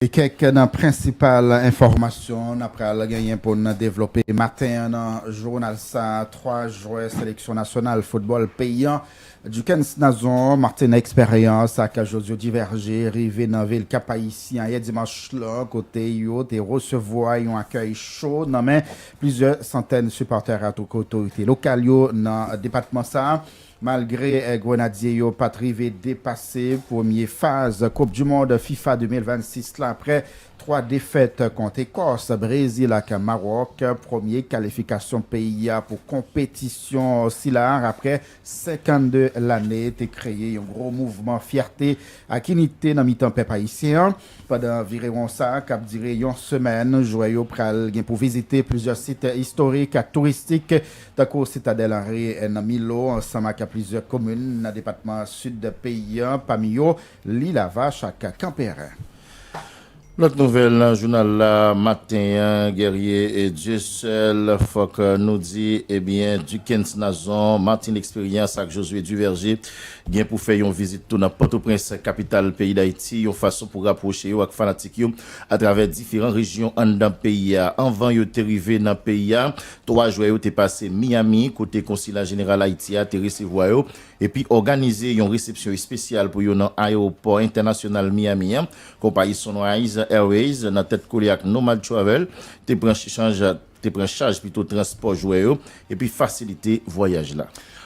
Et quelques principales informations après la gagné pour nous développer matin dans le journal ça 3 joueurs sélection nationale football paysan du 15 Nazon Martin expérience à Josio divergé arrivé dans ville Cap Haïtien hier dimanche là côté yo te recevoir un accueil chaud dans mais plusieurs centaines de supporters à toute autorité locale yo dans département ça. Malgré Grenadier yo pas trivé dépassé première phase Coupe du monde FIFA 2026 là après 3 défaites contre Écosse, Brésil et Maroc, première qualification pays pour compétition silar après 52 l'année été créé un gros mouvement fierté à Kinité dans mi-temps peuple haïtien pendant environ ça cap duré une semaine joyeux pral pour visiter plusieurs sites historiques et touristiques d'accord Citadelle Henri et Milo ensemble avec plusieurs communes dans le département sud de pays parmi eux l'île à Vache à Campérin. L'autre nouvelle dans le journal là, matin, guerrier et Dieu seul, faut que nous dit, eh bien, du 15 Nazon, Martin Expérience avec Josué Duverger, bien pour faire une visite tout dans Port-au-Prince, capitale pays d'Haïti, une façon pour rapprocher avec fanatique à travers différentes régions dans le pays. Avant, yo te arrivé dans le pays, 3 jours, yo te passé Miami, côté consulat général Haïti, te recevoir yo, et puis organiser une réception spéciale pour yo dans l'aéroport international Miami, compagnie Sunrise Airways dans tête collée avec Nomad Travel te prend charge plutôt transport joueur et puis faciliter voyage là.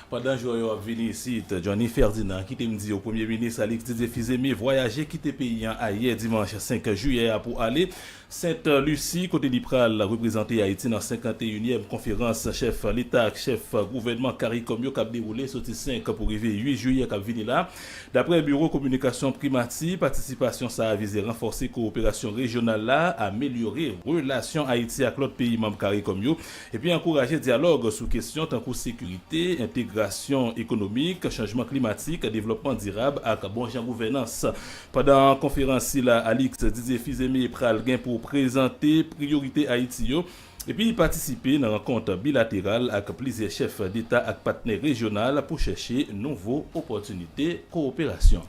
Pendant que je suis venu ici, Johnny Ferdinand qui te dit au Premier ministre Alex Didier Fils-Aimé voyager quitter pays hier dimanche 5 juillet pour aller Sainte-Lucie côté Lipral représenter Haïti dans 51e conférence chef l'État chef gouvernement CARICOM qui a déroulé sorti 5 pour arriver 8 juillet qui a venu là. D'après le bureau communication Primati, participation ça a visé renforcer coopération régionale là, améliorer relations Haïti avec l'autre pays membre CARICOM et puis encourager dialogue sur questions tant que sécurité, intégration économique, changement climatique, développement durable et bon gouvernance. Pendant la conférence là, Alex Didier Fils-Aimé pral gain pour présenter priorité Haïti et puis participer dans une rencontre bilatérale avec plusieurs chefs d'État et partenaires régionaux pour chercher nouvelles opportunités de coopération.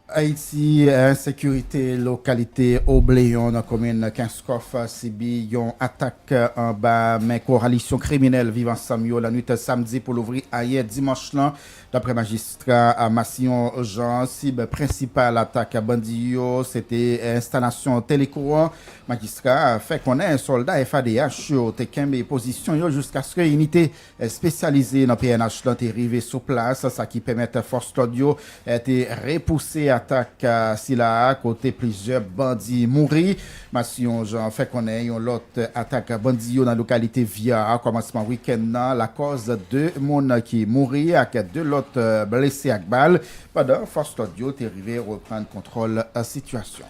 Haïti, insécurité, localité, Obléon, dans la commune Kinskoff, Sibi, yon attaque en bas, mais coalition criminelle vivant Samio, la nuit samedi pour l'ouvrir hier dimanche là, d'après magistrat à Massillon Jean, cible principale attaque à Bandio, c'était installation télécourant. Magistrat fait qu'on ait un soldat FADH au Tekembe position jusqu'à ce que l'unité spécialisée dans PNH là est arrivée sur place, ça qui permet force audio été repoussée attaque si là côté plusieurs bandits mourir. Massillon Jean fait qu'on ait une autre attaque à bandits dans la localité via commencement week-end la cause de monde qui mourir avec 2 autres blessés à balle pendant force audio est arrivé reprendre contrôle la situation.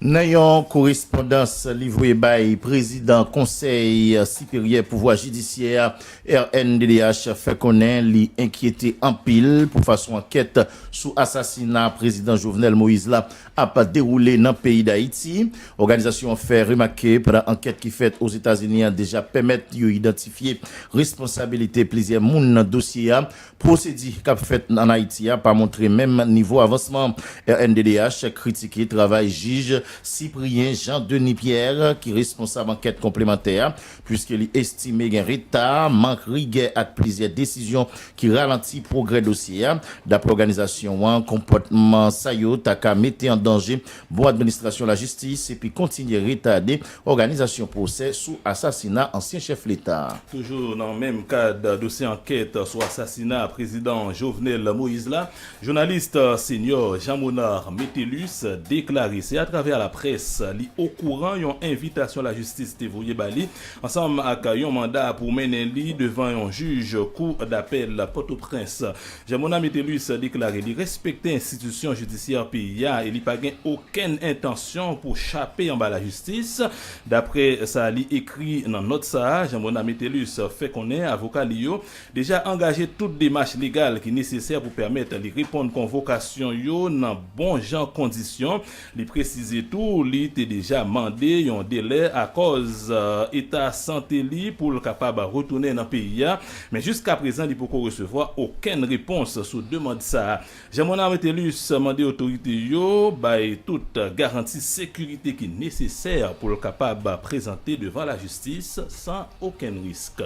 N'ayant correspondance livrée par président conseil supérieur pouvoir judiciaire RNDDH fait connaître li inquiété en pile pour façon enquête sous assassinat président Jovenel Moïse là a pas déroulé dans le pays d'Haïti. Organisation fait remarquer pendant enquête qui fait aux États-Unis a déjà permettre d'identifier responsabilité plusieurs moun dans dossier procédé qu'a fait en Haïti a pas montré même niveau avancement. RNDDH critiqué travail juge Cyprien Jean-Denis Pierre qui est responsable enquête complémentaire puisqu'il estimé un retard manque rigueur à plusieurs décisions qui ralentit progrès dossier d'après l'organisation comportement sayo taka mettre en danger bon administration la justice et puis continuer retarder organisation procès sous assassinat ancien chef l'État. Toujours dans le même cadre dossier enquête sur assassinat président Jovenel Moïse là, journaliste senior Jean-Monard Métellus déclaré c'est à travers la presse li au courant une invitation à la justice dévoyé bali ensemble avec un mandat pour mener li devant un juge cour d'appel Port-au-Prince. Jean-Monard Métellus déclaré li respecter institution judiciaire pays et il pas gain aucune intention pour chapper en bas la justice. D'après ça li écrit dans note ça, Jean-Monard Métellus fait connaître avocat Lio déjà engagé toute démarche légale qui est nécessaire pour permettre de répondre convocation yo dans bon genre conditions. Il préciser tout, il était déjà mandé un délai à cause état santé li pour le capable retourner dans le pays. Mais jusqu'à présent, il ne peut pas recevoir aucune réponse sur demande ça. Jean-Mona Metelus demandé aux autorités yo toute garantie sécurité qui est nécessaire pour le capable présenter devant la justice sans aucun risque.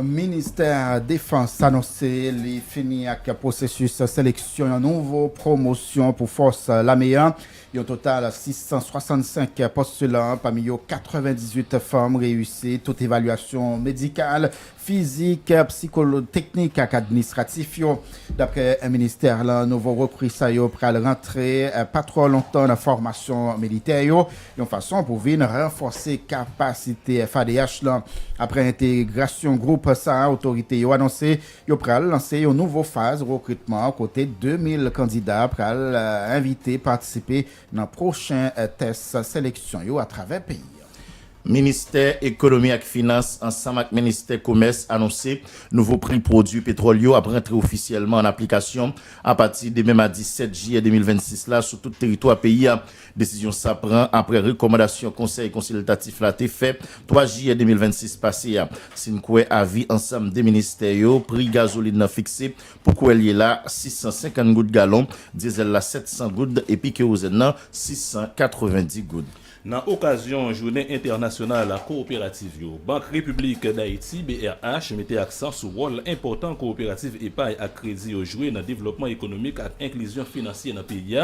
Ministère Défense annoncé les fini avec le processus sélection une nouvelle promotion pour force la meilleure. Il y a un total 665 postulants, parmi eux 98 femmes réussies, toute évaluation médicale, physique, psychologique, technique et administrative. D'après le ministère, le nouveau recrue ça pour rentrer pas trop longtemps dans la formation militaire. Une façon pour venir renforcer capacité FADH là. Après intégration groupe ça, autorité a annoncé yo pral lancer une nouvelle phase recrutement côté 2000 candidats pral inviter participer dans prochain test sélection yo à travers pays. Ministère économie et finance ensemble avec ministère commerce annoncé nouveau prix produits pétroliers après entrer officiellement en application à partir de même à 17 juillet 2026 là sur tout le territoire pays. Décision ça prend après recommandation conseil consultatif là fait 3 juillet 2026 passé. C'est quoi avis ensemble des ministères prix gasoline fixé pour quoi il là 650 gouttes gallon, diesel là 700 gouttes et puis kérosène 690 gouttes. Dans l'occasion journée internationale coopérative, Banque République d'Haïti BRH mettait accent sur le rôle important coopérative épargne à crédit au jouer dans le développement économique et inclusion financière dans le pays.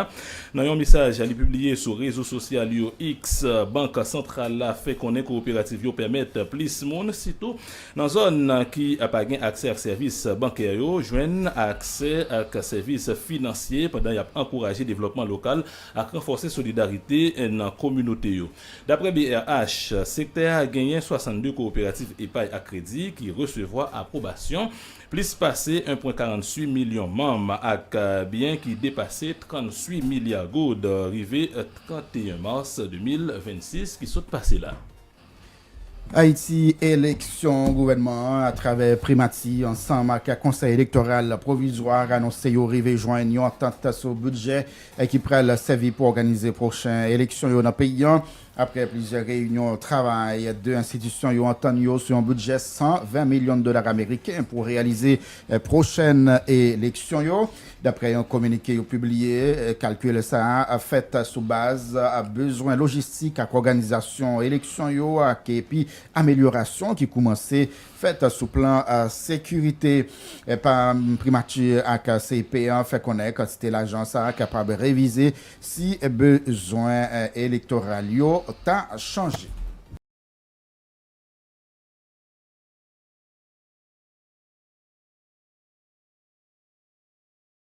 Dans un message publié sur les réseaux sociaux X, Banque Centrale a fait connaître coopérative permettre plus de monde, surtout dans une zone qui n'a pas accès à services bancaires, joindre accès à services financiers pendant qu'il a encouragé le développement local et renforcer la solidarité dans la communauté. D'après BRH, secteur a gagné 62 coopératives épargne à crédit qui recevront approbation, plus passé 1,48 million membres avec bien qui dépassait 38 milliards goud arrivé 31 mars 2026 qui sont passés là. Haïti, élection gouvernement à travers Primati, ensemble avec le conseil électoral provisoire annoncé au rive joindre une entente sur le budget qui prend le service pour organiser prochaine élection dans le pays. Après plusieurs réunions de travail, deux institutions ont entendu sur un budget 120 millions de dollars américains pour réaliser prochaine élection. D'après un communiqué publié, calcul ça a fait sous base à besoin logistique à organisation élection et puis amélioration qui commençait fait sous plan sécurité par primature avec CIP1 fait connaître que c'était l'agence capable de réviser si besoin électoral t'a changé.